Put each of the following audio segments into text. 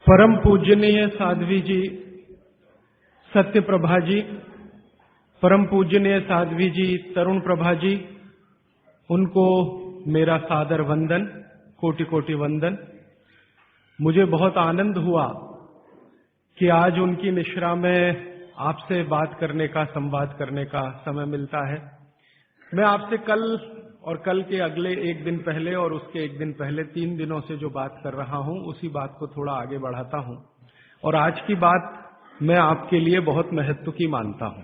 परम पूजनीय साध्वी जी, सत्य प्रभा जी, परम पूजनीय साध्वी जी, तरुण प्रभा जी, उनको मेरा सादर वंदन, कोटि कोटि वंदन। मुझे बहुत आनंद हुआ कि आज उनकी निश्रा में आपसे बात करने का, संवाद करने का समय मिलता है। मैं आपसे कल और कल के अगले एक दिन पहले और उसके एक दिन पहले 3 दिनों से जो बात कर रहा हूं, उसी बात को थोड़ा आगे बढ़ाता हूं। और आज की बात मैं आपके लिए बहुत महत्व की मानता हूं।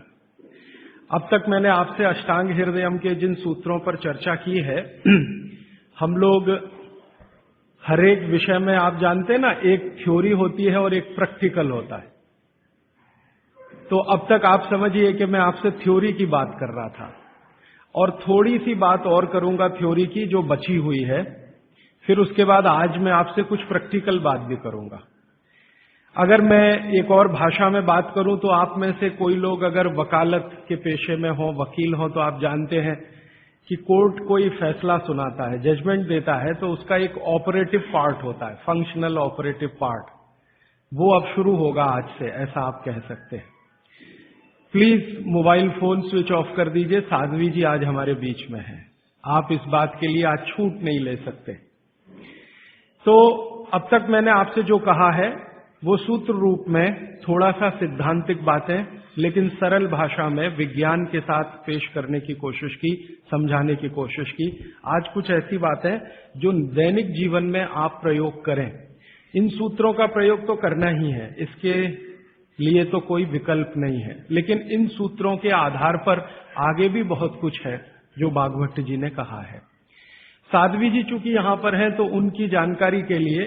अब तक मैंने आपसे अष्टांग हृदयम के जिन सूत्रों पर चर्चा की है, हम लोग हर एक विषय में, आप जानते हैं ना, एक थ्योरी होती है और एक प्रैक्टिकल होता है। तो अब तक आप समझिए कि मैं आपसे थ्योरी की बात कर रहा था और थोड़ी सी बात और करूंगा थ्योरी की जो बची हुई है। फिर उसके बाद आज मैं आपसे कुछ प्रैक्टिकल बात भी करूंगा। अगर मैं एक और भाषा में बात करूं तो आप में से कोई लोग अगर वकालत के पेशे में हो, वकील हो, तो आप जानते हैं कि कोर्ट कोई फैसला सुनाता है, जजमेंट देता है, तो उसका एक ऑपरेटिव पार्ट होता है, फंक्शनल ऑपरेटिव पार्ट। वो अब शुरू होगा आज से, ऐसा आप कह सकते हैं। Please mobile phone switch off कर दीजिए। साध्वी जी आज हमारे बीच में हैं, आप इस बात के लिए आज छूट नहीं ले सकते। तो अब तक मैंने आपसे जो कहा है वो सूत्र रूप में थोड़ा सा सिद्धांतिक बातें, लेकिन सरल भाषा में विज्ञान के साथ पेश करने की कोशिश की, समझाने की कोशिश की। आज कुछ ऐसी बातें जो दैनिक जीवन में आप प्रयोग करें। इन सूत्रों का प्रयोग तो करना ही है, इसके लिए तो कोई विकल्प नहीं है, लेकिन इन सूत्रों के आधार पर आगे भी बहुत कुछ है जो भागवत जी ने कहा है। साध्वी जी चूंकि यहां पर हैं, तो उनकी जानकारी के लिए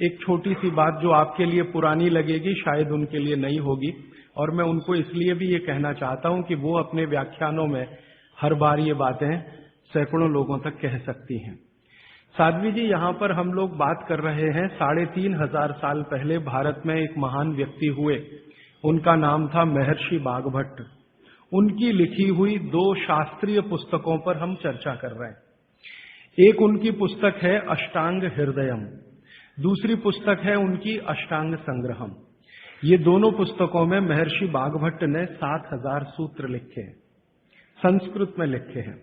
एक छोटी सी बात जो आपके लिए पुरानी लगेगी, शायद उनके लिए नई होगी, और मैं उनको इसलिए भी ये कहना चाहता हूं कि वो अपने व्याख्यानों में हर बार ये बातें सैकड़ों लोगों तक कह सकती हैं। साध्वी जी, यहां पर हम लोग बात कर रहे हैं 3,500 साल पहले भारत में एक महान व्यक्ति हुए, उनका नाम था महर्षि बागभट्ट। उनकी लिखी हुई 2 शास्त्रीय पुस्तकों पर हम चर्चा कर रहे हैं। एक उनकी पुस्तक है अष्टांग हृदयम, दूसरी पुस्तक है उनकी अष्टांग संग्रहम। ये दोनों पुस्तकों में महर्षि बागभट्ट ने 7,000 सूत्र लिखे हैं, संस्कृत में लिखे हैं।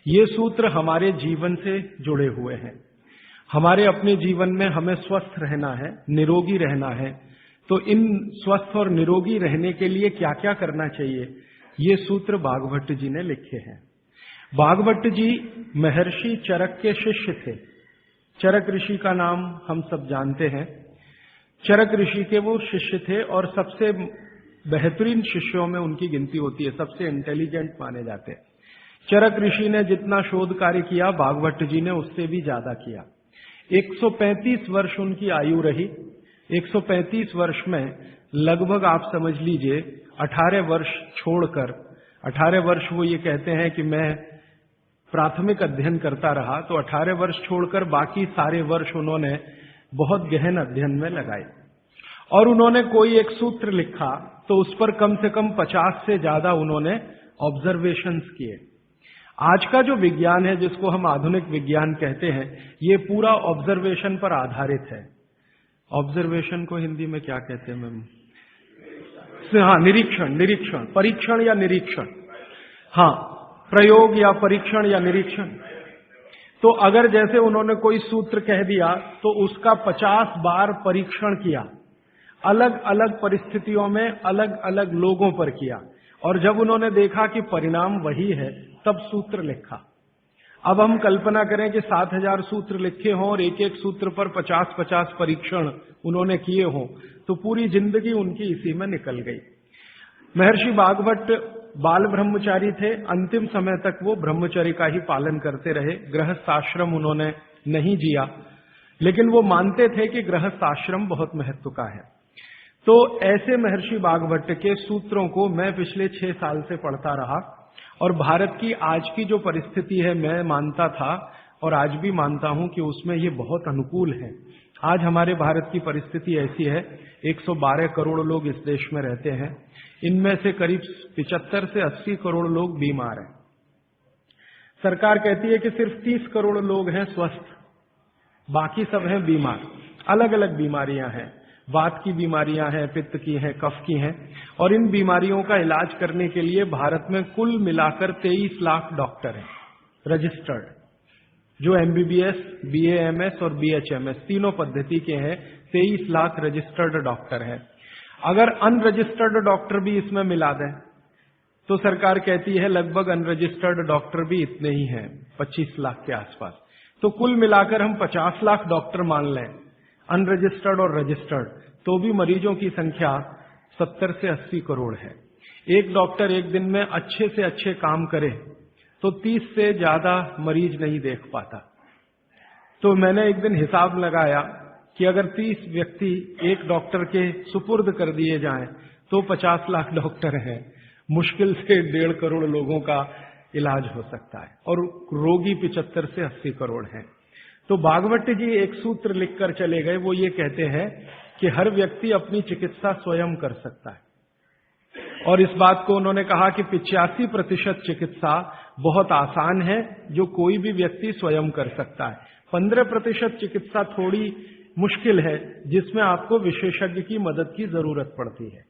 ये सूत्र हमारे जीवन से जुड़े हुए हैं। हमारे अपने जीवन में हमें स्वस्थ रहना है, निरोगी रहना है, तो इन स्वस्थ और निरोगी रहने के लिए क्या क्या करना चाहिए, ये सूत्र बागभट्ट जी ने लिखे हैं। बागभट्ट जी महर्षि चरक के शिष्य थे। चरक ऋषि का नाम हम सब जानते हैं। चरक ऋषि के वो शिष्य थे और सबसे बेहतरीन शिष्यों में उनकी गिनती होती है, सबसे इंटेलिजेंट माने जाते हैं। चरक ऋषि ने जितना शोध कार्य किया, बागभट्ट जी ने उससे भी ज्यादा किया। 135 वर्ष उनकी आयु रही। 135 वर्ष में लगभग आप समझ लीजिए 18 वर्ष छोड़कर, 18 वर्ष वो ये कहते हैं कि मैं प्राथमिक अध्ययन करता रहा, तो 18 वर्ष छोड़कर बाकी सारे वर्ष उन्होंने बहुत गहन अध्ययन में लगाए। और उन्होंने कोई एक सूत्र लिखा तो उस पर कम से कम 50 से ज्यादा उन्होंने ऑब्जर्वेशंस किए। आज का जो विज्ञान है, जिसको हम आधुनिक विज्ञान कहते हैं, ये पूरा ऑब्जर्वेशन पर आधारित है। ऑब्जर्वेशन को हिंदी में क्या कहते हैं मैम? हाँ, निरीक्षण, परीक्षण या निरीक्षण। हाँ, प्रयोग या परीक्षण या निरीक्षण। तो अगर जैसे उन्होंने कोई सूत्र कह दिया तो उसका 50 बार परीक्षण किया, अलग अलग परिस्थितियों में अलग अलग लोगों पर किया, और जब उन्होंने देखा कि परिणाम वही है, तब सूत्र लिखा। अब हम कल्पना करें कि 7,000 सूत्र लिखे हों और एक एक सूत्र पर 50-50 परीक्षण उन्होंने किए हों, तो पूरी जिंदगी उनकी इसी में निकल गई। महर्षि बागभट्ट बाल ब्रह्मचारी थे। अंतिम समय तक वो ब्रह्मचर्य का ही पालन करते रहे, गृहस्थ आश्रम उन्होंने नहीं जिया, लेकिन वो मानते थे कि गृहस्थ आश्रम बहुत महत्व का है। तो ऐसे महर्षि बागभट्ट के सूत्रों को मैं पिछले 6 साल से पढ़ता रहा, और भारत की आज की जो परिस्थिति है, मैं मानता था और आज भी मानता हूं कि उसमें ये बहुत अनुकूल है। आज हमारे भारत की परिस्थिति ऐसी है, 112 करोड़ लोग इस देश में रहते हैं, इनमें से करीब 75 से 80 करोड़ लोग बीमार हैं। सरकार कहती है कि सिर्फ 30 करोड़ लोग हैं स्वस्थ, बाकी सब हैं बीमार। अलग अलग बीमारियां हैं, वात की बीमारियां हैं, पित्त की हैं, कफ की हैं, और इन बीमारियों का इलाज करने के लिए भारत में कुल मिलाकर 23 लाख डॉक्टर हैं रजिस्टर्ड, जो एमबीबीएस, बीएएमएस और बीएचएमएस तीनों पद्धति के हैं। 23 लाख रजिस्टर्ड डॉक्टर हैं। अगर अनरजिस्टर्ड डॉक्टर भी इसमें मिला दें तो सरकार कहती है लगभग अनरजिस्टर्ड डॉक्टर भी इतने ही हैं, 25 लाख के आसपास। तो कुल मिलाकर हम 50 लाख डॉक्टर मान लें, अनरजिस्टर्ड और रजिस्टर्ड, तो भी मरीजों की संख्या 70 से 80 करोड़ है। एक डॉक्टर एक दिन में अच्छे से अच्छे काम करे तो 30 से ज्यादा मरीज नहीं देख पाता। तो मैंने एक दिन हिसाब लगाया कि अगर 30 व्यक्ति एक डॉक्टर के सुपुर्द कर दिए जाएं तो 50 लाख डॉक्टर हैं, मुश्किल से 1.5 करोड़ लोगों का इलाज हो सकता है, और रोगी 75 से 80 करोड़ हैं। तो भागवत जी एक सूत्र लिखकर चले गए, वो ये कहते हैं कि हर व्यक्ति अपनी चिकित्सा स्वयं कर सकता है, और इस बात को उन्होंने कहा कि 85% चिकित्सा बहुत आसान है जो कोई भी व्यक्ति स्वयं कर सकता है। 15% चिकित्सा थोड़ी मुश्किल है जिसमें आपको विशेषज्ञ की मदद की जरूरत पड़ती है।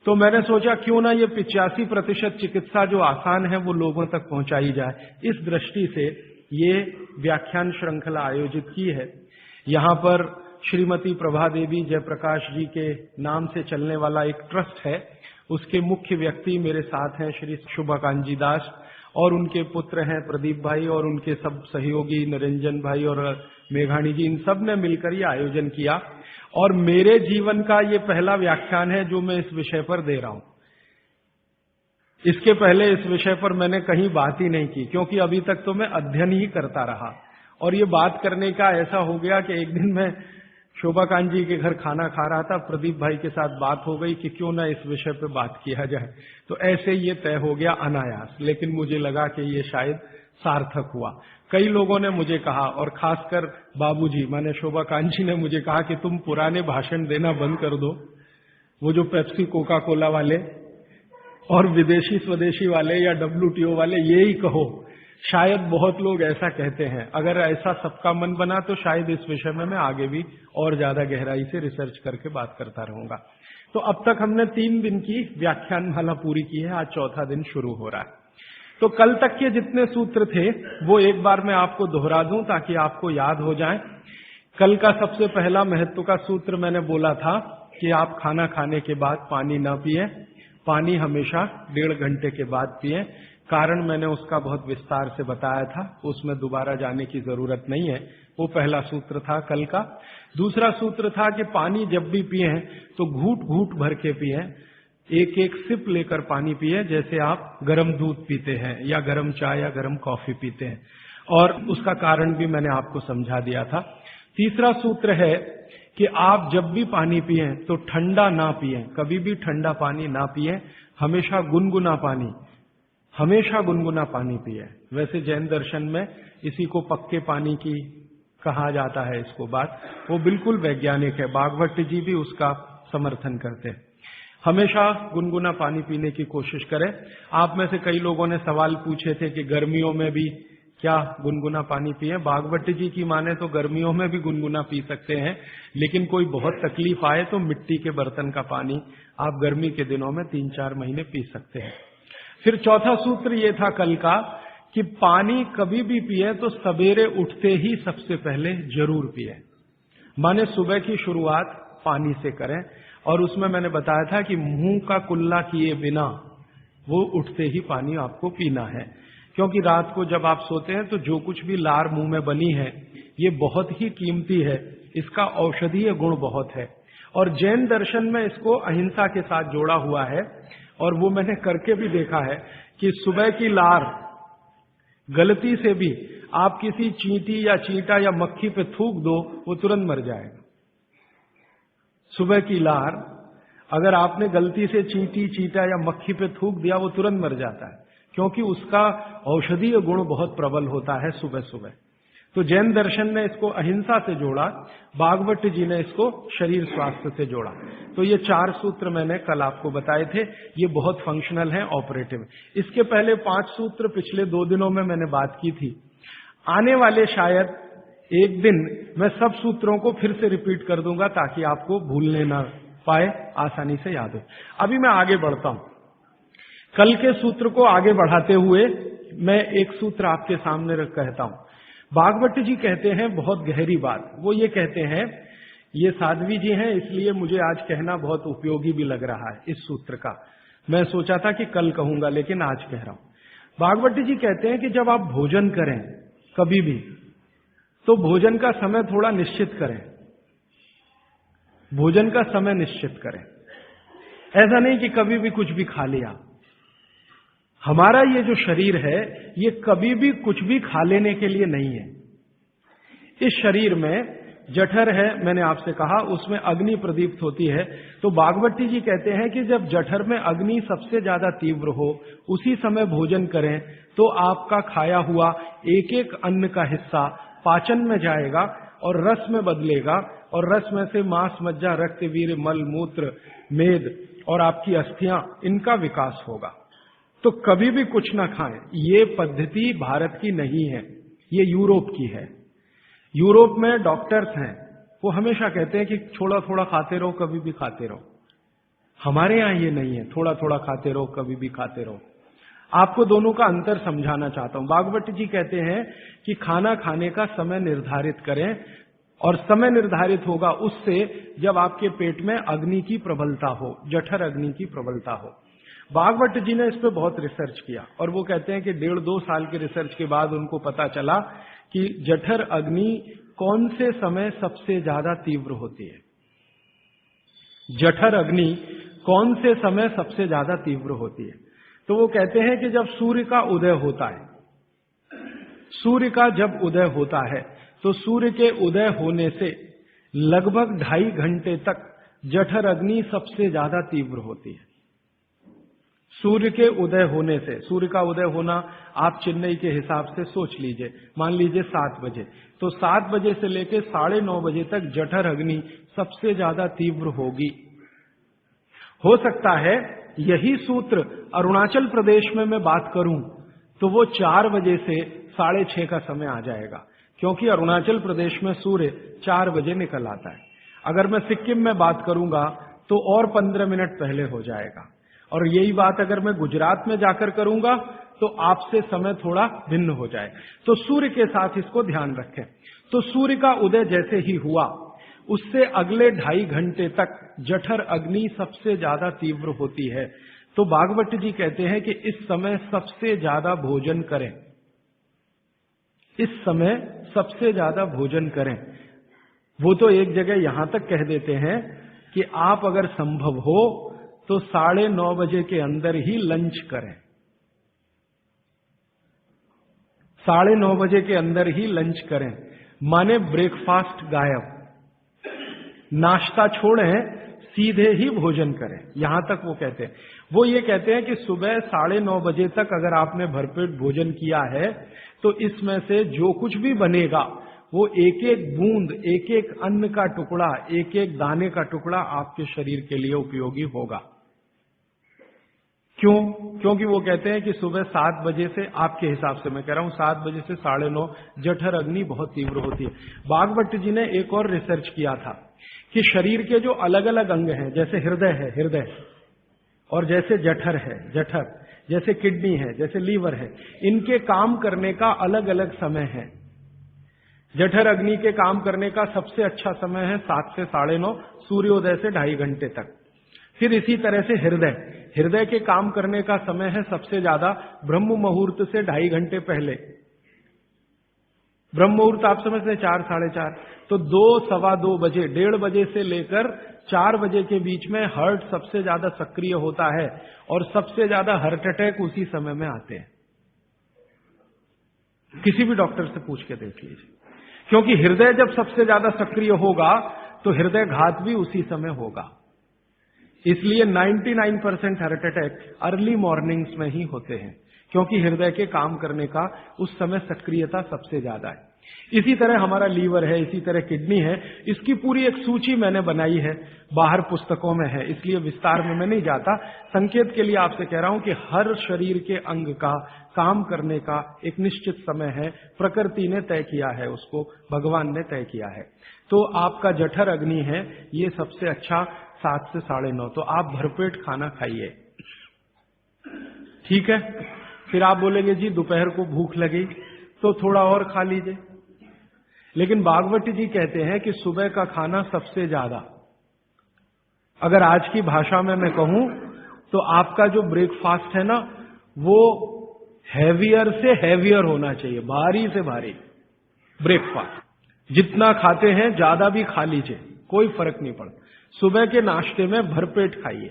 तो मैंने सोचा क्यों ना ये 85% चिकित्सा जो आसान है वो लोगों तक पहुंचाई जाए। इस दृष्टि से ये व्याख्यान श्रृंखला आयोजित की है। यहाँ पर श्रीमती प्रभा देवी जयप्रकाश जी के नाम से चलने वाला एक ट्रस्ट है, उसके मुख्य व्यक्ति मेरे साथ हैं श्री शुभकांत दास, और उनके पुत्र हैं प्रदीप भाई, और उनके सब सहयोगी निरंजन भाई और मेघाणी जी, इन सब ने मिलकर ये आयोजन किया। और मेरे जीवन का ये पहला व्याख्यान है जो मैं इस विषय पर दे रहा हूं। इसके पहले इस विषय पर मैंने कहीं बात ही नहीं की, क्योंकि अभी तक तो मैं अध्ययन ही करता रहा। और ये बात करने का ऐसा हो गया कि एक दिन मैं शोभाकांत जी के घर खाना खा रहा था, प्रदीप भाई के साथ बात हो गई कि क्यों ना इस विषय पर बात किया जाए। तो ऐसे ये तय हो गया अनायास, लेकिन मुझे लगा कि ये शायद सार्थक हुआ। कई लोगों ने मुझे कहा, और खासकर बाबूजी माने शोभाकांत जी ने मुझे कहा कि तुम पुराने भाषण देना बंद कर दो, वो जो पेप्सी कोका कोला वाले और विदेशी स्वदेशी वाले या WTO वाले ये ही कहो। शायद बहुत लोग ऐसा कहते हैं। अगर ऐसा सबका मन बना तो शायद इस विषय में मैं आगे भी और ज्यादा गहराई से रिसर्च करके बात करता रहूंगा। तो अब तक हमने 3 दिन की व्याख्यानमाला पूरी की है, आज चौथा दिन शुरू हो रहा है। तो कल तक के जितने सूत्र थे वो एक बार मैं आपको दोहरा दूं ताकि आपको याद हो जाए। कल का सबसे पहला महत्व का सूत्र मैंने बोला था कि आप खाना खाने के बाद पानी न पिए, पानी हमेशा 1.5 घंटे के बाद पिए। कारण मैंने उसका बहुत विस्तार से बताया था, उसमें दोबारा जाने की जरूरत नहीं है। वो पहला सूत्र था कल का। दूसरा सूत्र था कि पानी जब भी पिए तो घूट घूट भर के पिए, एक एक सिप लेकर पानी पिए, जैसे आप गर्म दूध पीते हैं या गर्म चाय या गर्म कॉफी पीते हैं, और उसका कारण भी मैंने आपको समझा दिया था। तीसरा सूत्र है कि आप जब भी पानी पिए तो ठंडा ना पिए, कभी भी ठंडा पानी ना पिए, हमेशा गुनगुना पानी पिए। वैसे जैन दर्शन में इसी को पक्के पानी की कहा जाता है, इसको बात वो बिल्कुल वैज्ञानिक है। भागवत जी भी उसका समर्थन करते हैं। हमेशा गुनगुना पानी पीने की कोशिश करें। आप में से कई लोगों ने सवाल पूछे थे कि गर्मियों में भी क्या गुनगुना पानी पिए। भागवत जी की माने तो गर्मियों में भी गुनगुना पी सकते हैं, लेकिन कोई बहुत तकलीफ आए तो मिट्टी के बर्तन का पानी आप गर्मी के दिनों में 3-4 महीने पी सकते हैं। फिर चौथा सूत्र ये था कल का कि पानी कभी भी पिए तो सवेरे उठते ही सबसे पहले जरूर पिए, माने सुबह की शुरुआत पानी से करें। और उसमें मैंने बताया था कि मुंह का कुल्ला किए बिना वो उठते ही पानी आपको पीना है, क्योंकि रात को जब आप सोते हैं तो जो कुछ भी लार मुंह में बनी है ये बहुत ही कीमती है, इसका औषधीय गुण बहुत है। और जैन दर्शन में इसको अहिंसा के साथ जोड़ा हुआ है, और वो मैंने करके भी देखा है कि सुबह की लार गलती से भी आप किसी चींटी या चींटा या मक्खी पे थूक दो, वो तुरंत मर जाएगा। सुबह की लार अगर आपने गलती से चींटी, चींटा या मक्खी पे थूक दिया, वो तुरंत मर जाता है, क्योंकि उसका औषधीय गुण बहुत प्रबल होता है सुबह सुबह। तो जैन दर्शन ने इसको अहिंसा से जोड़ा, भागवत जी ने इसको शरीर स्वास्थ्य से जोड़ा। तो ये 4 सूत्र मैंने कल आपको बताए थे, ये बहुत फंक्शनल हैं, ऑपरेटिव। इसके पहले 5 सूत्र पिछले 2 दिनों में मैंने बात की थी। आने वाले शायद एक दिन मैं सब सूत्रों को फिर से रिपीट कर दूंगा ताकि आपको भूलने ना पाए, आसानी से याद हो। अभी मैं आगे बढ़ता हूं। कल के सूत्र को आगे बढ़ाते हुए मैं एक सूत्र आपके सामने रख कहता हूं। भागवत जी कहते हैं बहुत गहरी बात। वो ये कहते हैं, ये साध्वी जी हैं इसलिए मुझे आज कहना बहुत उपयोगी भी लग रहा है इस सूत्र का। मैं सोचा था कि कल कहूंगा लेकिन आज कह रहा हूं। भागवत जी कहते हैं कि जब आप भोजन करें कभी भी, तो भोजन का समय थोड़ा निश्चित करें। भोजन का समय निश्चित करें। ऐसा नहीं कि कभी भी कुछ भी खा लिया। हमारा ये जो शरीर है ये कभी भी कुछ भी खा लेने के लिए नहीं है। इस शरीर में जठर है, मैंने आपसे कहा, उसमें अग्नि प्रदीप्त होती है। तो भागवती जी कहते हैं कि जब जठर में अग्नि सबसे ज्यादा तीव्र हो उसी समय भोजन करें तो आपका खाया हुआ एक एक अन्न का हिस्सा पाचन में जाएगा और रस में बदलेगा, और रस में से मांस, मज्जा, रक्त, वीर्य, मल, मूत्र, मेद और आपकी अस्थियां, इनका विकास होगा। तो कभी भी कुछ ना खाएं। ये पद्धति भारत की नहीं है, ये यूरोप की है। यूरोप में डॉक्टर्स हैं, वो हमेशा कहते हैं कि थोड़ा थोड़ा खाते रहो, कभी भी खाते रहो। हमारे यहां ये नहीं है, थोड़ा थोड़ा खाते रहो, कभी भी खाते रहो। आपको दोनों का अंतर समझाना चाहता हूं। भागवत जी कहते हैं कि खाना खाने का समय निर्धारित करें, और समय निर्धारित होगा उससे जब आपके पेट में अग्नि की प्रबलता हो, जठर अग्नि की प्रबलता हो। भागवत जी ने इस पे बहुत रिसर्च किया और वो कहते हैं कि 1.5-2 साल के रिसर्च के बाद उनको पता चला कि जठर अग्नि कौन से समय सबसे ज्यादा तीव्र होती है। जठर अग्नि कौन से समय सबसे ज्यादा तीव्र होती है? तो वो कहते हैं कि जब सूर्य का उदय होता है, सूर्य का जब उदय होता है तो सूर्य के उदय होने से लगभग 2.5 घंटे तक जठर अग्नि सबसे ज्यादा तीव्र होती है। सूर्य के उदय होने से, सूर्य का उदय होना आप चेन्नई के हिसाब से सोच लीजिए, मान लीजिए 7 बजे, तो 7 बजे से लेकर 9:30 बजे तक जठर अग्नि सबसे ज्यादा तीव्र होगी। हो सकता है यही सूत्र अरुणाचल प्रदेश में मैं बात करूं तो वो 4 बजे से 6:30 का समय आ जाएगा, क्योंकि अरुणाचल प्रदेश में सूर्य 4 बजे निकल आता है। अगर मैं सिक्किम में बात करूंगा तो और 15 मिनट पहले हो जाएगा, और यही बात अगर मैं गुजरात में जाकर करूंगा तो आपसे समय थोड़ा भिन्न हो जाए। तो सूर्य के साथ इसको ध्यान रखें। तो सूर्य का उदय जैसे ही हुआ उससे अगले 2.5 घंटे तक जठर अग्नि सबसे ज्यादा तीव्र होती है। तो भागवत जी कहते हैं कि इस समय सबसे ज्यादा भोजन करें, इस समय सबसे ज्यादा भोजन करें। वो तो एक जगह यहां तक कह देते हैं कि आप अगर संभव हो तो 9:30 बजे के अंदर ही लंच करें। 9:30 बजे के अंदर ही लंच करें, माने ब्रेकफास्ट गायब, नाश्ता छोड़ें, सीधे ही भोजन करें। यहां तक वो कहते हैं। वो ये कहते हैं कि सुबह 9:30 बजे तक अगर आपने भरपेट भोजन किया है तो इसमें से जो कुछ भी बनेगा वो एक एक बूंद, एक एक अन्न का टुकड़ा, एक एक दाने का टुकड़ा आपके शरीर के लिए उपयोगी होगा। क्यों? क्योंकि वो कहते हैं कि सुबह 7 बजे से, आपके हिसाब से मैं कह रहा हूं, 7 बजे से 9:30 जठर अग्नि बहुत तीव्र होती है। भागवत जी ने एक और रिसर्च किया था कि शरीर के जो अलग अलग अंग हैं, जैसे हृदय है, हृदय, और जैसे जठर है, जठर, जैसे किडनी है, जैसे लीवर है, इनके काम करने का अलग अलग समय है। जठर अग्नि के काम करने का सबसे अच्छा समय है 7 से 9:30, सूर्योदय से 2.5 घंटे तक। फिर इसी तरह से हृदय, हृदय के काम करने का समय है सबसे ज्यादा ब्रह्म मुहूर्त से 2.5 घंटे पहले। ब्रह्म मुहूर्त आप समझते हैं 4, 4:30, तो 2, सवा 2 बजे, 1:30 बजे से लेकर 4 बजे के बीच में हार्ट सबसे ज्यादा सक्रिय होता है, और सबसे ज्यादा हार्ट अटैक उसी समय में आते हैं। किसी भी डॉक्टर से पूछ के देख लीजिए, क्योंकि हृदय जब सबसे ज्यादा सक्रिय होगा तो हृदय घात भी उसी समय होगा। इसलिए 99% हार्ट अटैक अर्ली मॉर्निंग्स में ही होते हैं, क्योंकि हृदय के काम करने का उस समय सक्रियता सबसे ज्यादा है। इसी तरह हमारा लीवर है, इसी तरह किडनी है। इसकी पूरी एक सूची मैंने बनाई है, बाहर पुस्तकों में है, इसलिए विस्तार में मैं नहीं जाता। संकेत के लिए आपसे कह रहा हूं कि हर शरीर के अंग का काम करने का एक निश्चित समय है, प्रकृति ने तय किया है, उसको भगवान ने तय किया है। तो आपका जठर अग्नि है, ये सबसे अच्छा 7 से 9:30, तो आप भरपेट खाना खाइए, ठीक है। फिर आप बोलेंगे जी दोपहर को भूख लगी तो थोड़ा और खा लीजिए, लेकिन भागवती जी कहते हैं कि सुबह का खाना सबसे ज्यादा, अगर आज की भाषा में मैं कहूं तो आपका जो ब्रेकफास्ट है ना, वो हैवियर से हैवियर होना चाहिए, भारी से भारी ब्रेकफास्ट। जितना खाते हैं ज्यादा भी खा लीजिए, कोई फर्क नहीं पड़ता। सुबह के नाश्ते में भरपेट खाइए।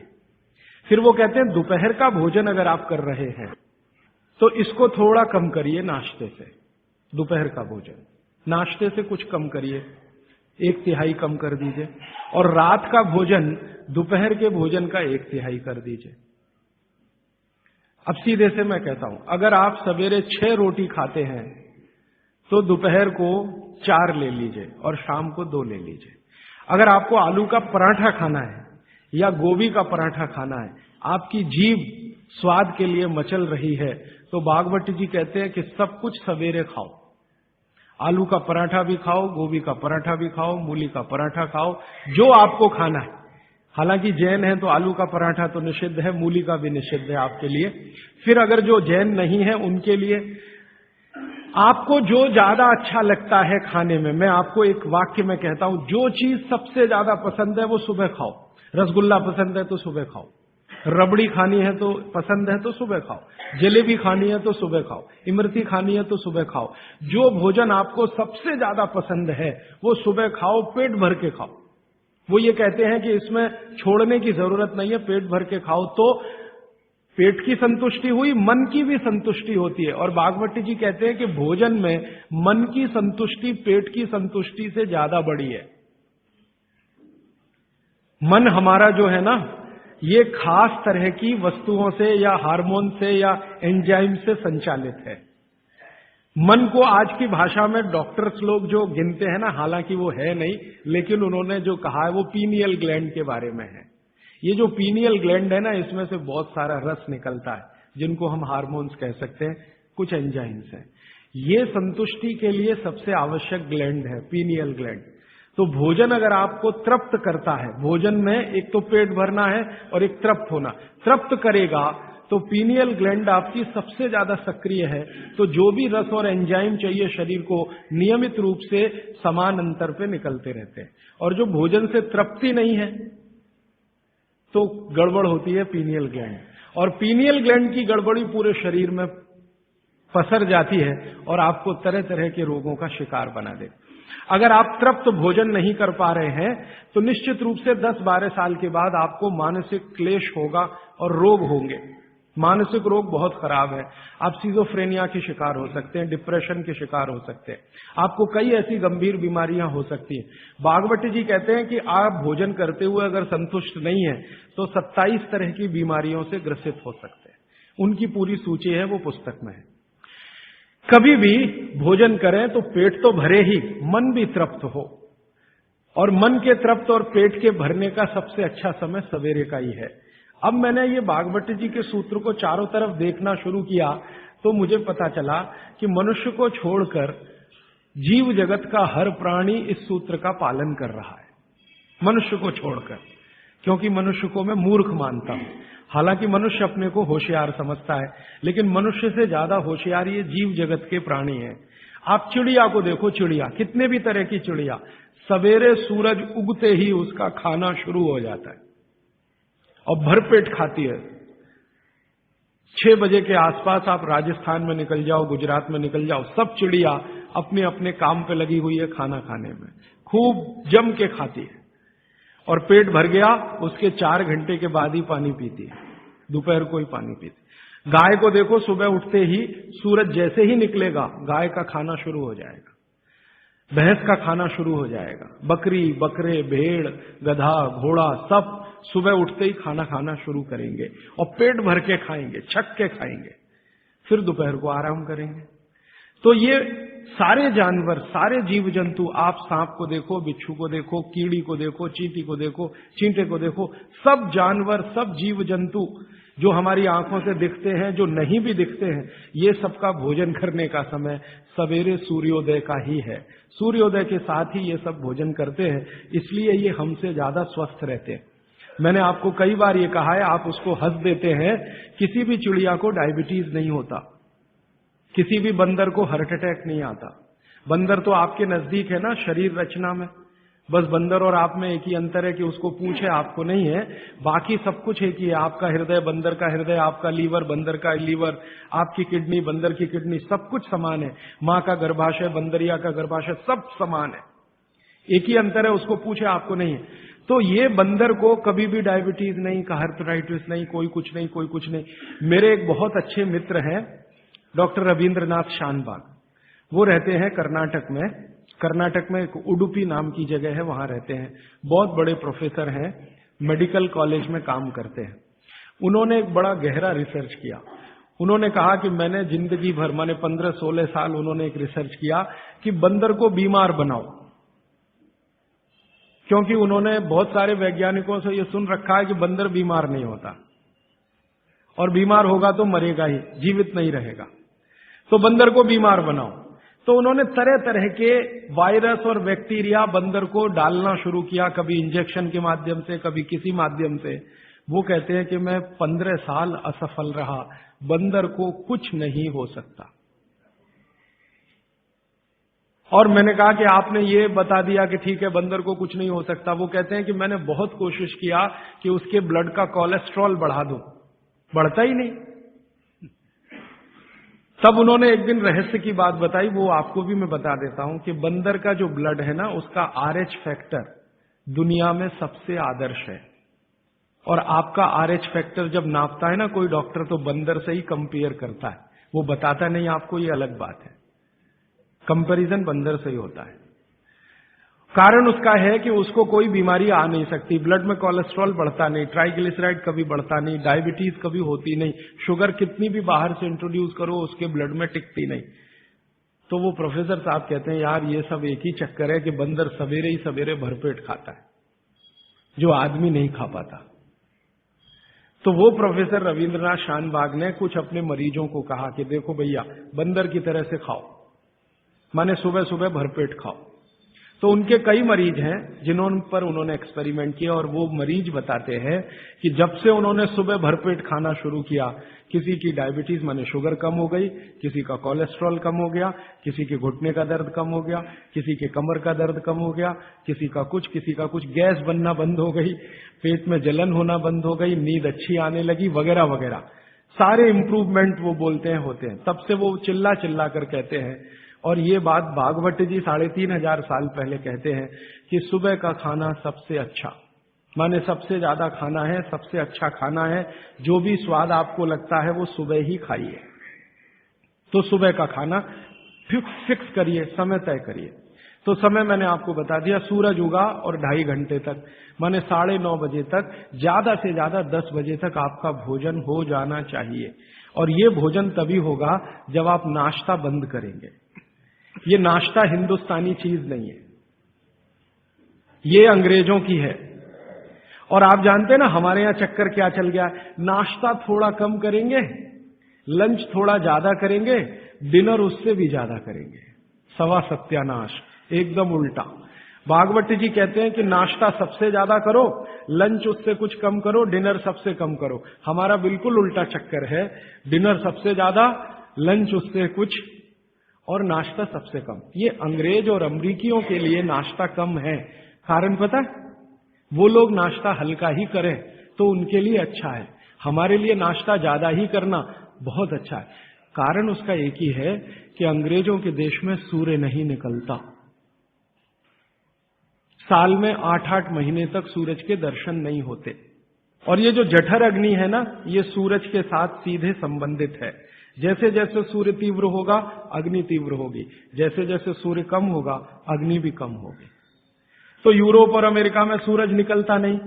फिर वो कहते हैं दोपहर का भोजन अगर आप कर रहे हैं तो इसको थोड़ा कम करिए, नाश्ते से दोपहर का भोजन नाश्ते से कुछ कम करिए, 1/3 कम कर दीजिए, और रात का भोजन दोपहर के भोजन का 1/3 कर दीजिए। अब सीधे से मैं कहता हूं, अगर आप सवेरे 6 रोटी खाते हैं तो दोपहर को 4 ले लीजिए और शाम को 2 ले लीजिए। अगर आपको आलू का पराठा खाना है या गोभी का पराठा खाना है, आपकी जीभ स्वाद के लिए मचल रही है, तो भागवत जी कहते हैं कि सब कुछ सवेरे खाओ। आलू का पराठा भी खाओ, गोभी का पराठा भी खाओ, मूली का पराठा खाओ, जो आपको खाना है। हालांकि जैन है तो आलू का पराठा तो निषिद्ध है, मूली का भी निषिद्ध है आपके लिए। फिर अगर जो जैन नहीं है उनके लिए आपको जो ज्यादा अच्छा लगता है खाने में, मैं आपको एक वाक्य में कहता हूं, जो चीज सबसे ज्यादा पसंद है वो सुबह खाओ। रसगुल्ला पसंद है तो सुबह खाओ, रबड़ी खानी है तो पसंद है तो सुबह खाओ, जलेबी खानी है तो सुबह खाओ, इमरती खानी है तो सुबह खाओ। जो भोजन आपको सबसे ज्यादा पसंद है वो सुबह खाओ, पेट भर के खाओ। वो ये कहते हैं कि इसमें छोड़ने की जरूरत नहीं है, पेट भर के खाओ तो पेट की संतुष्टि हुई, मन की भी संतुष्टि होती है। और भागवती जी कहते हैं कि भोजन में मन की संतुष्टि पेट की संतुष्टि से ज्यादा बड़ी है। मन हमारा जो है ना, ये खास तरह की वस्तुओं से या हार्मोन से या एंजाइम से संचालित है। मन को आज की भाषा में डॉक्टर्स लोग जो गिनते हैं ना, हालांकि वो है नहीं, लेकिन उन्होंने जो कहा है वो पीनियल ग्लैंड के बारे में है। ये जो पीनियल ग्लैंड है ना, इसमें से बहुत सारा रस निकलता है, जिनको हम हार्मोन्स कह सकते हैं, कुछ एंजाइम्स हैं। ये संतुष्टि के लिए सबसे आवश्यक ग्लैंड है पीनियल ग्लैंड। तो भोजन अगर आपको तृप्त करता है, भोजन में एक तो पेट भरना है और एक तृप्त होना, तृप्त करेगा तो पीनियल ग्लैंड आपकी सबसे ज्यादा सक्रिय है। तो जो भी रस और एंजाइम चाहिए शरीर को, नियमित रूप से समान अंतर पे निकलते रहते हैं। और जो भोजन से तृप्ति नहीं है तो गड़बड़ होती है पीनियल ग्लैंड, और पीनियल ग्लैंड की गड़बड़ी पूरे शरीर में पसर जाती है और आपको तरह तरह के रोगों का शिकार बना दे। अगर आप तृप्त भोजन नहीं कर पा रहे हैं तो निश्चित रूप से 10-12 साल के बाद आपको मानसिक क्लेश होगा और रोग होंगे। मानसिक रोग बहुत खराब है, आप सिजोफ्रेनिया के शिकार हो सकते हैं, डिप्रेशन के शिकार हो सकते हैं, आपको कई ऐसी गंभीर बीमारियां हो सकती हैं। भागवती जी कहते हैं कि आप भोजन करते हुए अगर संतुष्ट नहीं है तो 27 तरह की बीमारियों से ग्रसित हो सकते हैं। उनकी पूरी सूची है, वो पुस्तक में है। कभी भी भोजन करें तो पेट तो भरे ही, मन भी तृप्त हो, और मन के तृप्त और पेट के भरने का सबसे अच्छा समय सवेरे का ही है। अब मैंने ये भागवती जी के सूत्र को चारों तरफ देखना शुरू किया तो मुझे पता चला कि मनुष्य को छोड़कर जीव जगत का हर प्राणी इस सूत्र का पालन कर रहा है, मनुष्य को छोड़कर, क्योंकि मनुष्य को मैं मूर्ख मानता हूं। हालांकि मनुष्य अपने को होशियार समझता है, लेकिन मनुष्य से ज्यादा होशियार ये जीव जगत के प्राणी हैं। आप चिड़िया को देखो, चिड़िया, कितने भी तरह की चिड़िया, सवेरे सूरज उगते ही उसका खाना शुरू हो जाता है और भरपेट खाती है। 6 बजे के आसपास आप राजस्थान में निकल जाओ, गुजरात में निकल जाओ, सब चिड़िया अपने अपने काम पे लगी हुई है, खाना खाने में खूब जम के खाती है, और पेट भर गया उसके 4 घंटे के बाद ही पानी पीती है, दोपहर को ही पानी पीती। गाय को देखो, सुबह उठते ही सूरज जैसे ही निकलेगा गाय का खाना शुरू हो जाएगा, भैंस का खाना शुरू हो जाएगा, बकरी, बकरे, भेड़, गधा, घोड़ा सब सुबह उठते ही खाना खाना शुरू करेंगे और पेट भर के खाएंगे, छक के खाएंगे, फिर दोपहर को आराम करेंगे। तो ये सारे जानवर, सारे जीव जंतु, आप सांप को देखो, बिच्छू को देखो, कीड़ी को देखो, चींटी को देखो, चींटे को देखो, सब जानवर, सब जीव जंतु जो हमारी आंखों से दिखते हैं, जो नहीं भी दिखते हैं, ये सबका भोजन करने का समय सवेरे सूर्योदय का ही है। सूर्योदय के साथ ही ये सब भोजन करते हैं, इसलिए ये हमसे ज्यादा स्वस्थ रहते हैं। मैंने आपको कई बार ये कहा है, आप उसको हंस देते हैं, किसी भी चिड़िया को डायबिटीज नहीं होता, किसी भी बंदर को हार्ट अटैक नहीं आता। बंदर तो आपके नजदीक है ना शरीर रचना में, बस बंदर और आप में एक ही अंतर है कि उसको पूंछ है, आपको नहीं है, बाकी सब कुछ एक ही है। आपका हृदय बंदर का हृदय, आपका लीवर बंदर का लीवर, आपकी किडनी बंदर की किडनी, सब कुछ समान है। मां का गर्भाशय, बंदरिया का गर्भाशय, सब समान है, एक ही अंतर है, उसको पूछे, आपको नहीं है। तो ये बंदर को कभी भी डायबिटीज नहीं, हार्टराइटिस नहीं, कोई कुछ नहीं, कोई कुछ नहीं। मेरे एक बहुत अच्छे मित्र हैं डॉक्टर रविंद्रनाथ शानबाग, वो रहते हैं कर्नाटक में। कर्नाटक में एक उडुपी नाम की जगह है, वहां रहते हैं, बहुत बड़े प्रोफेसर हैं, मेडिकल कॉलेज में काम करते हैं। उन्होंने एक बड़ा गहरा रिसर्च किया। उन्होंने कहा कि मैंने जिंदगी भर, माने 15-16 साल उन्होंने एक रिसर्च किया कि बंदर को बीमार बनाओ, क्योंकि उन्होंने बहुत सारे वैज्ञानिकों से यह सुन रखा है कि बंदर बीमार नहीं होता, और बीमार होगा तो मरेगा ही, जीवित नहीं रहेगा। तो बंदर को बीमार बनाओ। तो उन्होंने तरह तरह के वायरस और बैक्टीरिया बंदर को डालना शुरू किया, कभी इंजेक्शन के माध्यम से, कभी किसी माध्यम से। वो कहते हैं कि मैं 15 साल असफल रहा, बंदर को कुछ नहीं हो सकता। और मैंने कहा कि आपने ये बता दिया कि ठीक है बंदर को कुछ नहीं हो सकता। वो कहते हैं कि मैंने बहुत कोशिश किया कि उसके ब्लड का कोलेस्ट्रॉल बढ़ा दूं, बढ़ता ही नहीं। तब उन्होंने एक दिन रहस्य की बात बताई, वो आपको भी मैं बता देता हूं कि बंदर का जो ब्लड है ना, उसका RH फैक्टर दुनिया में सबसे आदर्श है। और आपका RH फैक्टर जब नापता है ना कोई डॉक्टर, तो बंदर से ही कंपेयर करता है, वो बताता नहीं आपको, ये अलग बात है। कंपैरिजन बंदर से ही होता है। कारण उसका है कि उसको कोई बीमारी आ नहीं सकती, ब्लड में कोलेस्ट्रॉल बढ़ता नहीं, ट्राइग्लिसराइड कभी बढ़ता नहीं, डायबिटीज कभी होती नहीं, शुगर कितनी भी बाहर से इंट्रोड्यूस करो उसके ब्लड में टिकती नहीं। तो वो प्रोफेसर साहब कहते हैं यार ये सब एक ही चक्कर है कि बंदर सवेरे ही सवेरे भरपेट खाता है, जो आदमी नहीं खा पाता। तो वो प्रोफेसर रविंद्रनाथ शानबाग ने कुछ अपने मरीजों को कहा कि देखो भैया, बंदर की तरह से खाओ, माने सुबह सुबह भरपेट खाओ। तो उनके कई मरीज हैं जिन्होंने पर उन्होंने एक्सपेरिमेंट किया, और वो मरीज बताते हैं कि जब से उन्होंने सुबह भरपेट खाना शुरू किया, किसी की डायबिटीज माने शुगर कम हो गई, किसी का कोलेस्ट्रॉल कम हो गया, किसी के घुटने का दर्द कम हो गया, किसी के कमर का दर्द कम हो गया, किसी का कुछ, गैस बनना बंद हो गई, पेट में जलन होना बंद हो गई, नींद अच्छी आने लगी, वगैरह वगैरह सारे इंप्रूवमेंट वो बोलते हैं होते हैं। तब से वो चिल्ला चिल्ला कर कहते हैं, और ये बात भागवत जी 3500 साल पहले कहते हैं कि सुबह का खाना सबसे अच्छा, माने सबसे ज्यादा खाना है, सबसे अच्छा खाना है, जो भी स्वाद आपको लगता है वो सुबह ही खाइए। तो सुबह का खाना फिक्स करिए, समय तय करिए। तो समय मैंने आपको बता दिया, सूरज उगा और 2.5 घंटे तक, माने 9:30 बजे तक, ज्यादा से ज्यादा 10 बजे तक आपका भोजन हो जाना चाहिए। और ये भोजन तभी होगा जब आप नाश्ता बंद करेंगे। ये नाश्ता हिंदुस्तानी चीज नहीं है, ये अंग्रेजों की है। और आप जानते हैं ना हमारे यहां चक्कर क्या चल गया है, नाश्ता थोड़ा कम करेंगे, लंच थोड़ा ज्यादा करेंगे, डिनर उससे भी ज्यादा करेंगे। सवा सत्यानाश, एकदम उल्टा। भागवत जी कहते हैं कि नाश्ता सबसे ज्यादा करो, लंच उससे कुछ कम करो, डिनर सबसे कम करो। हमारा बिल्कुल उल्टा चक्कर है, डिनर सबसे ज्यादा, लंच उससे कुछ, और नाश्ता सबसे कम। ये अंग्रेज और अमरीकियों के लिए नाश्ता कम है। कारण पता है, वो लोग नाश्ता हल्का ही करें तो उनके लिए अच्छा है, हमारे लिए नाश्ता ज्यादा ही करना बहुत अच्छा है। कारण उसका एक ही है कि अंग्रेजों के देश में सूर्य नहीं निकलता, साल में 8-8 महीने तक सूरज के दर्शन नहीं होते। और ये जो जठर अग्नि है ना, ये सूरज के साथ सीधे संबंधित है। जैसे जैसे सूर्य तीव्र होगा अग्नि तीव्र होगी, जैसे जैसे सूर्य कम होगा अग्नि भी कम होगी। तो यूरोप और अमेरिका में सूरज निकलता नहीं,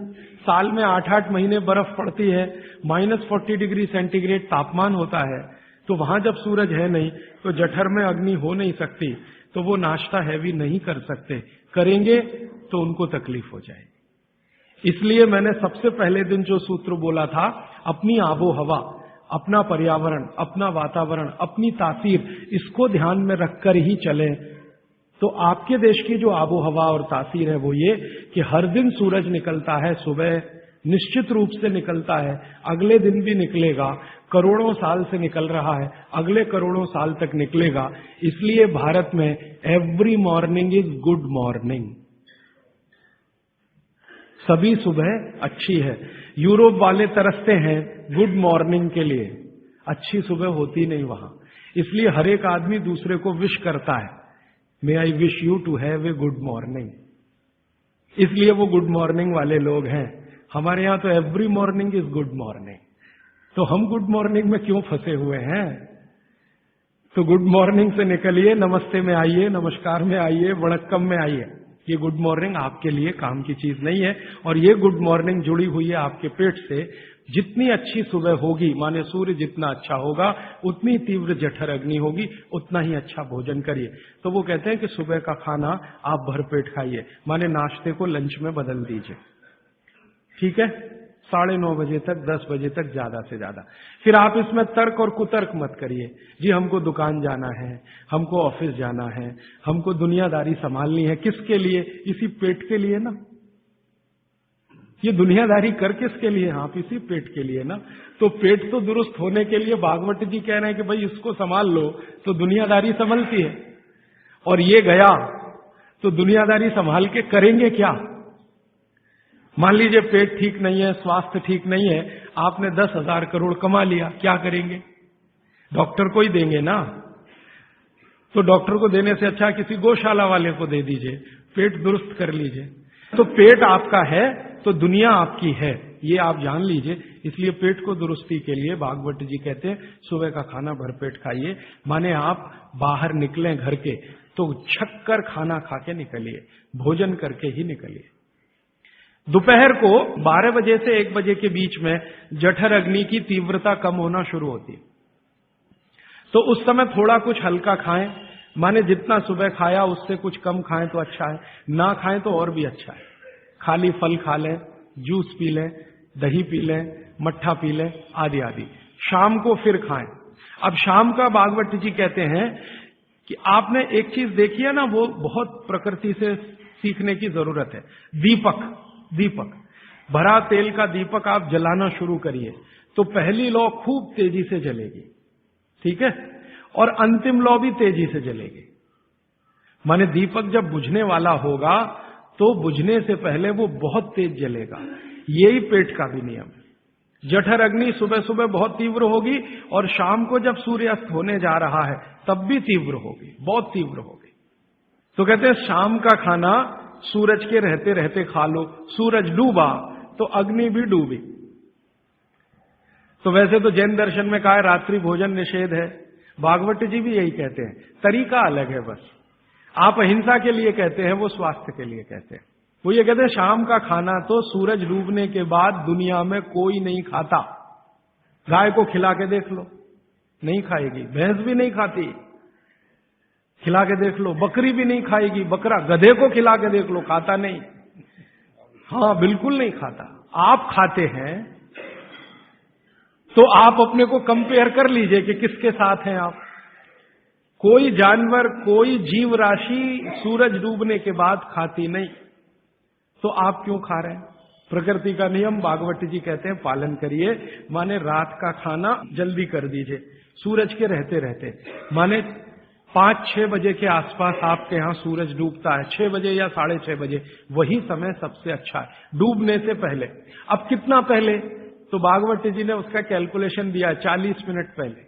साल में 8-8 महीने बर्फ पड़ती है, -40 डिग्री सेंटीग्रेड तापमान होता है, तो वहां जब सूरज है नहीं तो जठर में अग्नि हो नहीं सकती, तो वो नाश्ता हैवी नहीं कर सकते, करेंगे तो उनको तकलीफ हो जाएगी। इसलिए मैंने सबसे पहले दिन जो सूत्र बोला था, अपनी आबो हवा, अपना पर्यावरण, अपना वातावरण, अपनी तासीर, इसको ध्यान में रखकर ही चलें। तो आपके देश की जो आबो हवा और तासीर है वो ये कि हर दिन सूरज निकलता है, सुबह निश्चित रूप से निकलता है, अगले दिन भी निकलेगा, करोड़ों साल से निकल रहा है, अगले करोड़ों साल तक निकलेगा। इसलिए भारत में every morning is good morning, सभी सुबह अच्छी है। यूरोप वाले तरसते हैं गुड मॉर्निंग के लिए, अच्छी सुबह होती नहीं वहां, इसलिए हर एक आदमी दूसरे को विश करता है, may I wish you to have a good morning, इसलिए वो गुड मॉर्निंग वाले लोग हैं। हमारे यहां तो every morning is good morning, तो हम गुड मॉर्निंग में क्यों फंसे हुए हैं? तो गुड मॉर्निंग से निकलिए, नमस्ते में आइए, नमस्कार में आइए, वणक्कम में आइए। ये गुड मॉर्निंग आपके लिए काम की चीज नहीं है, और ये गुड मॉर्निंग जुड़ी हुई है आपके पेट से। जितनी अच्छी सुबह होगी, माने सूर्य जितना अच्छा होगा, उतनी तीव्र जठर अग्नि होगी, उतना ही अच्छा भोजन करिए। तो वो कहते हैं कि सुबह का खाना आप भरपेट खाइए, माने नाश्ते को लंच में बदल दीजिए, ठीक है, 9:30 बजे तक, 10 बजे तक ज्यादा से ज्यादा। फिर आप इसमें तर्क और कुतर्क मत करिए, जी हमको दुकान जाना है, हमको ऑफिस जाना है, हमको दुनियादारी संभालनी है, किसके लिए? इसी पेट के लिए ना। ये दुनियादारी कर किसके लिए? आप इसी पेट के लिए ना। तो पेट तो दुरुस्त होने के लिए भागवत जी कह रहे हैं कि भाई इसको संभाल लो, तो दुनियादारी संभलती है। और ये गया तो दुनियादारी संभाल के करेंगे क्या? मान लीजिए पेट ठीक नहीं है, स्वास्थ्य ठीक नहीं है, आपने 10,000 करोड़ कमा लिया, क्या करेंगे? डॉक्टर को ही देंगे ना। तो डॉक्टर को देने से अच्छा किसी गौशाला वाले को दे दीजिए, पेट दुरुस्त कर लीजिए। तो पेट आपका है तो दुनिया आपकी है, ये आप जान लीजिए। इसलिए पेट को दुरुस्ती के लिए भागवत जी कहते हैं सुबह का खाना भरपेट खाइए, माने आप बाहर निकलें घर के तो छक्कर खाना खा के निकलिए, भोजन करके ही निकलिए। दोपहर को 12 बजे से 1 बजे के बीच में जठर अग्नि की तीव्रता कम होना शुरू होती है, तो उस समय थोड़ा कुछ हल्का खाएं, माने जितना सुबह खाया उससे कुछ कम खाएं तो अच्छा है, ना खाएं तो और भी अच्छा है। खाली फल खा लें, जूस पी लें, दही पी लें, मट्ठा पी लें, आदि आदि। शाम को फिर खाएं। अब शाम का भागवत जी कहते हैं कि आपने एक चीज देखी है ना, वो बहुत प्रकृति से सीखने की जरूरत है। दीपक भरा तेल का दीपक आप जलाना शुरू करिए तो पहली लौ खूब तेजी से जलेगी, ठीक है, और अंतिम लौ भी तेजी से जलेगी। माने दीपक जब बुझने वाला होगा तो बुझने से पहले वो बहुत तेज जलेगा। यही पेट का भी नियम है। जठर अग्नि सुबह सुबह बहुत तीव्र होगी और शाम को जब सूर्यास्त होने जा रहा है तब भी तीव्र होगी, बहुत तीव्र होगी। तो कहते हैं शाम का खाना सूरज के रहते रहते खा लो, सूरज डूबा तो अग्नि भी डूबी। तो वैसे तो जैन दर्शन में कहा है रात्रि भोजन निषेध है, भागवत जी भी यही कहते हैं, तरीका अलग है बस। आप अहिंसा के लिए कहते हैं, वो स्वास्थ्य के लिए कहते हैं। वो ये कहते हैं शाम का खाना तो सूरज डूबने के बाद दुनिया में कोई नहीं खाता। गाय को खिला के देख लो, नहीं खाएगी, भैंस भी नहीं खाती, खिला के देख लो, बकरी भी नहीं खाएगी, बकरा गधे को खिला के देख लो, खाता नहीं, हाँ बिल्कुल नहीं खाता। आप खाते हैं तो आप अपने को कंपेयर कर लीजिए कि किसके साथ हैं आप। कोई जानवर, कोई जीव राशि सूरज डूबने के बाद खाती नहीं, तो आप क्यों खा रहे हैं? प्रकृति का नियम भागवत जी कहते हैं पालन करिए, माने रात का खाना जल्दी कर दीजिए सूरज के रहते रहते, माने 5-6 बजे के आसपास आपके यहां सूरज डूबता है, 6 बजे या 6:30 बजे, वही समय सबसे अच्छा है डूबने से पहले। अब कितना पहले? तो भागवत जी ने उसका कैलकुलेशन दिया है 40 मिनट पहले।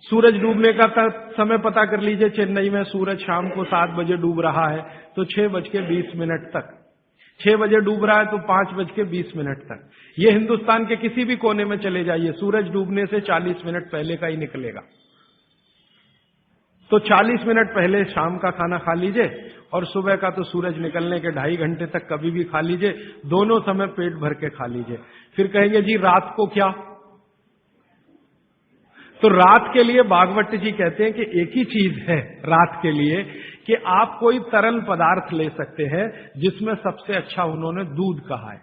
सूरज डूबने का समय पता कर लीजिए, चेन्नई में सूरज शाम को 7 बजे डूब रहा है तो 6:20 तक, 6 बजे डूब रहा है तो 5:20 तक। ये हिंदुस्तान के किसी भी कोने में चले जाइए, सूरज डूबने से 40 मिनट पहले का ही निकलेगा। तो 40 मिनट पहले शाम का खाना खा लीजिए और सुबह का तो सूरज निकलने के 2.5 घंटे तक कभी भी खा लीजिए, दोनों समय पेट भर के खा लीजिए। फिर कहेंगे जी रात को क्या? तो रात के लिए भागवत जी कहते हैं कि एक ही चीज है रात के लिए कि आप कोई तरल पदार्थ ले सकते हैं, जिसमें सबसे अच्छा उन्होंने दूध कहा है।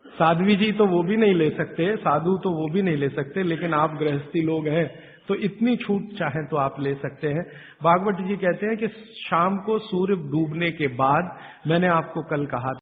साध्वी जी तो वो भी नहीं ले सकते, साधु तो वो भी नहीं ले सकते, लेकिन आप गृहस्थी लोग हैं तो इतनी छूट चाहें तो आप ले सकते हैं। भागवत जी कहते हैं कि शाम को सूर्य डूबने के बाद, मैंने आपको कल कहा था